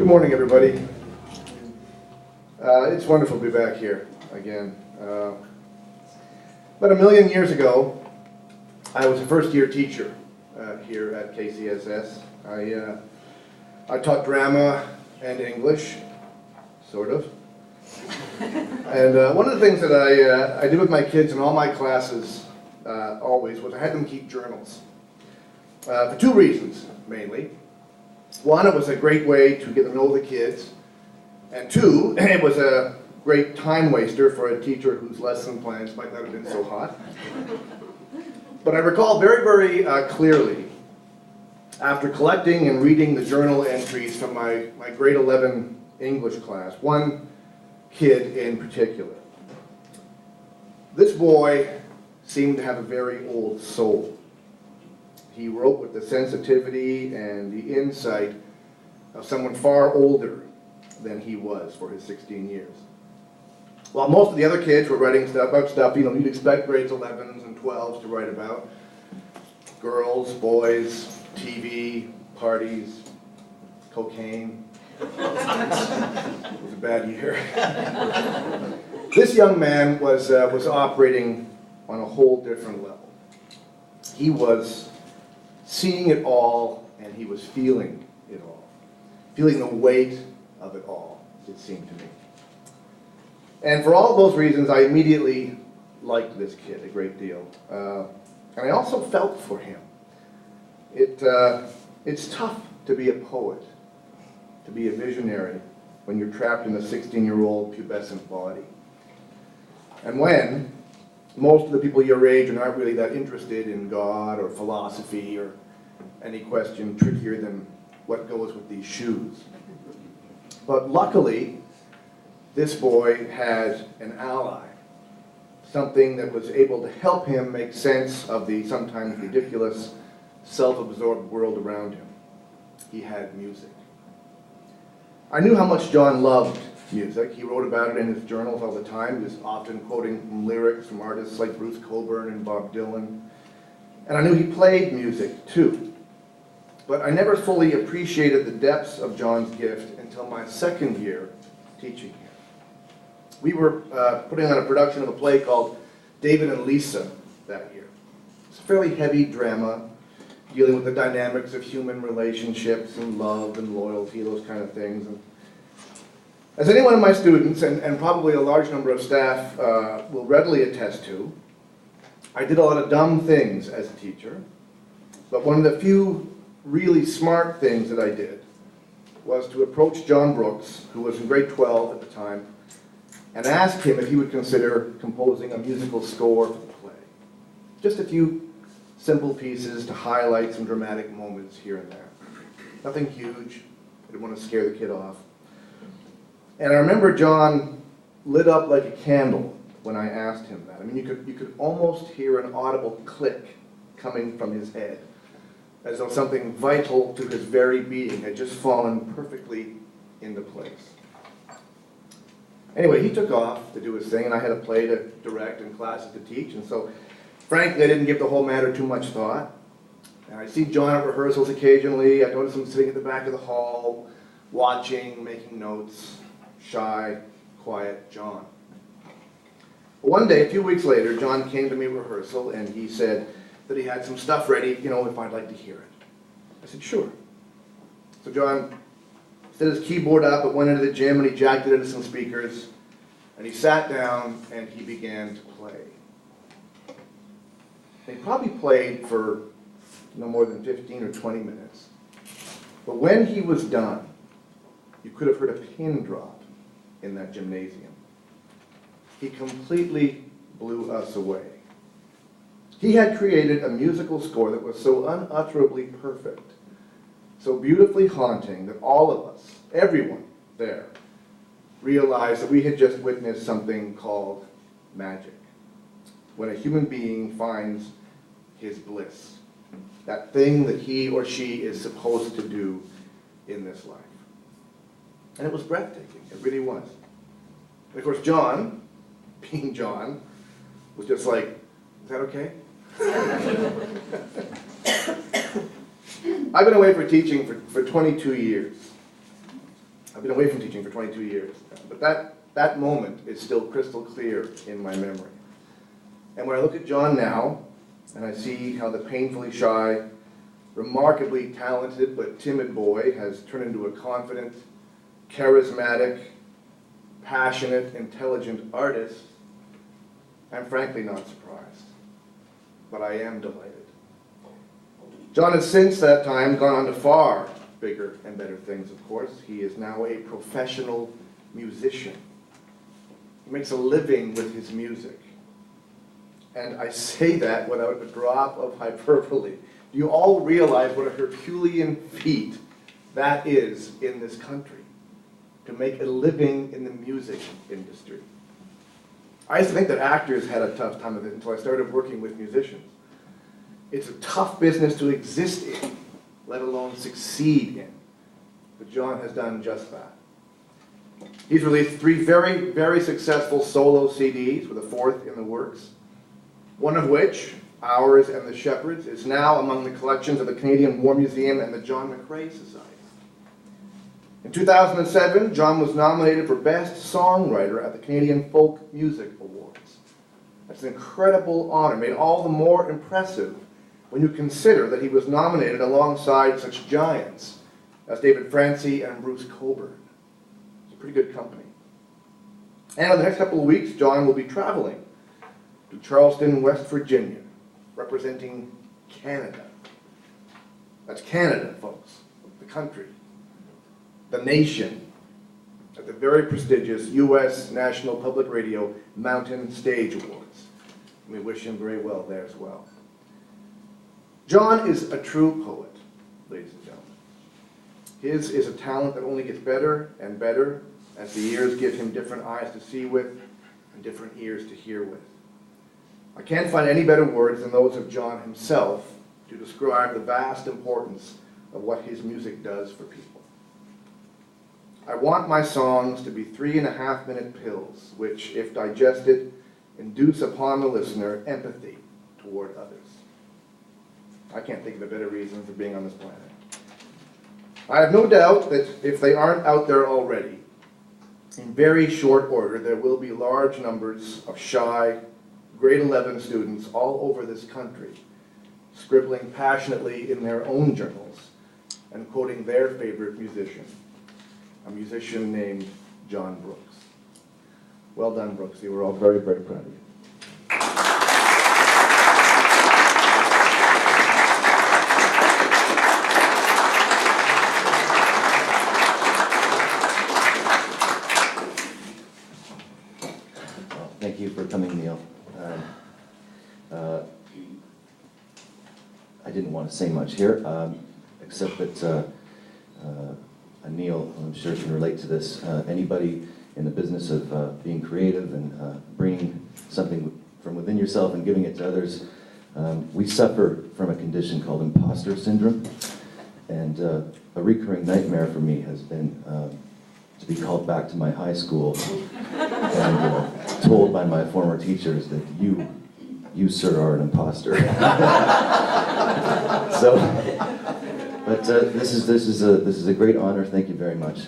Good morning, everybody. It's wonderful to be back here again. About 1,000,000 years ago, I was a first-year teacher here at KCSS. I taught drama and English, sort of. And one of the things that I did with my kids in all my classes always was I had them keep journals. For two reasons, mainly. One, it was a great way to get to know the kids. And two, it was a great time waster for a teacher whose lesson plans might not have been so hot. But I recall very, very clearly, after collecting and reading the journal entries from my grade 11 English class, one kid in particular. This boy seemed to have a very old soul. He wrote with the sensitivity and the insight of someone far older than he was for his 16 years. While most of the other kids were writing about stuff you'd expect grades 11s and 12s to write about. Girls, boys, TV, parties, cocaine. It was a bad year. This young man was operating on a whole different level. He was seeing it all, and he was feeling it all. Feeling the weight of it all, it seemed to me. And for all those reasons, I immediately liked this kid a great deal. And I also felt for him. It's tough to be a poet, to be a visionary, when you're trapped in a 16-year-old pubescent body. And when most of the people your age are not really that interested in God or philosophy or any question trickier than what goes with these shoes. But luckily, this boy had an ally, something that was able to help him make sense of the sometimes ridiculous, self-absorbed world around him. He had music. I knew how much Jon loved music. He wrote about it in his journals all the time. He was often quoting from lyrics from artists like Bruce Cockburn and Bob Dylan. And I knew he played music too. But I never fully appreciated the depths of Jon's gift until my second year teaching here. We were putting on a production of a play called David and Lisa that year. It's a fairly heavy drama dealing with the dynamics of human relationships and love and loyalty, those kind of things. And as any one of my students, and probably a large number of staff will readily attest to, I did a lot of dumb things as a teacher, but one of the few really smart things that I did was to approach Jon Brooks, who was in grade 12 at the time, and ask him if he would consider composing a musical score for the play. Just a few simple pieces to highlight some dramatic moments here and there. Nothing huge. I didn't want to scare the kid off. And I remember Jon lit up like a candle when I asked him that. I mean, you could almost hear an audible click coming from his head, as though something vital to his very being had just fallen perfectly into place. Anyway, he took off to do his thing, and I had a play to direct and classes to teach, and so frankly, I didn't give the whole matter too much thought. And I see Jon at rehearsals occasionally. I notice him sitting at the back of the hall, watching, making notes, shy, quiet Jon. But one day, a few weeks later, Jon came to me at rehearsal, and he said that he had some stuff ready, if I'd like to hear it. I said, sure. So Jon set his keyboard up and went into the gym, and he jacked it into some speakers, and he sat down, and he began to play. He probably played for no more than 15 or 20 minutes. But when he was done, you could have heard a pin drop in that gymnasium. He completely blew us away. He had created a musical score that was so unutterably perfect, so beautifully haunting that all of us, everyone there, realized that we had just witnessed something called magic. When a human being finds his bliss, that thing that he or she is supposed to do in this life. And it was breathtaking, it really was. And of course, Jon, being Jon, was just like, is that okay? I've been away for teaching for 22 years. I've been away from teaching for 22 years, but that moment is still crystal clear in my memory. And when I look at Jon now, and I see how the painfully shy, remarkably talented but timid boy has turned into a confident, charismatic, passionate, intelligent artist, I'm frankly not surprised, but I am delighted. Jon has since that time gone on to far bigger and better things, of course. He is now a professional musician. He makes a living with his music. And I say that without a drop of hyperbole. Do you all realize what a Herculean feat that is in this country, to make a living in the music industry? I used to think that actors had a tough time of it until I started working with musicians. It's a tough business to exist in, let alone succeed in. But Jon has done just that. He's released 3 very, very successful solo CDs, with a 4th in the works. One of which, Ours and the Shepherds, is now among the collections of the Canadian War Museum and the John McCrae Society. In 2007, Jon was nominated for Best Songwriter at the Canadian Folk Music Awards. That's an incredible honor, made all the more impressive when you consider that he was nominated alongside such giants as David Francie and Bruce Cockburn. It's a pretty good company. And in the next couple of weeks, Jon will be traveling to Charleston, West Virginia, representing Canada. That's Canada, folks, the country, the nation, at the very prestigious U.S. National Public Radio Mountain Stage Awards. We wish him very well there as well. Jon is a true poet, ladies and gentlemen. His is a talent that only gets better and better as the years give him different eyes to see with and different ears to hear with. I can't find any better words than those of Jon himself to describe the vast importance of what his music does for people. I want my songs to be 3.5-minute pills, which, if digested, induce upon the listener empathy toward others. I can't think of a better reason for being on this planet. I have no doubt that if they aren't out there already, in very short order, there will be large numbers of shy, grade 11 students all over this country, scribbling passionately in their own journals and quoting their favorite musician, a musician named Jon Brooks. Well done, Brooks. You were all very, very proud of you. Thank you for coming, Neil. I didn't want to say much here, except that Neil, I'm sure, can relate to this. Anybody in the business of being creative and bringing something from within yourself and giving it to others, we suffer from a condition called imposter syndrome. And a recurring nightmare for me has been to be called back to my high school and told by my former teachers that you sir, are an imposter. So, but this is a great honor. Thank you very much.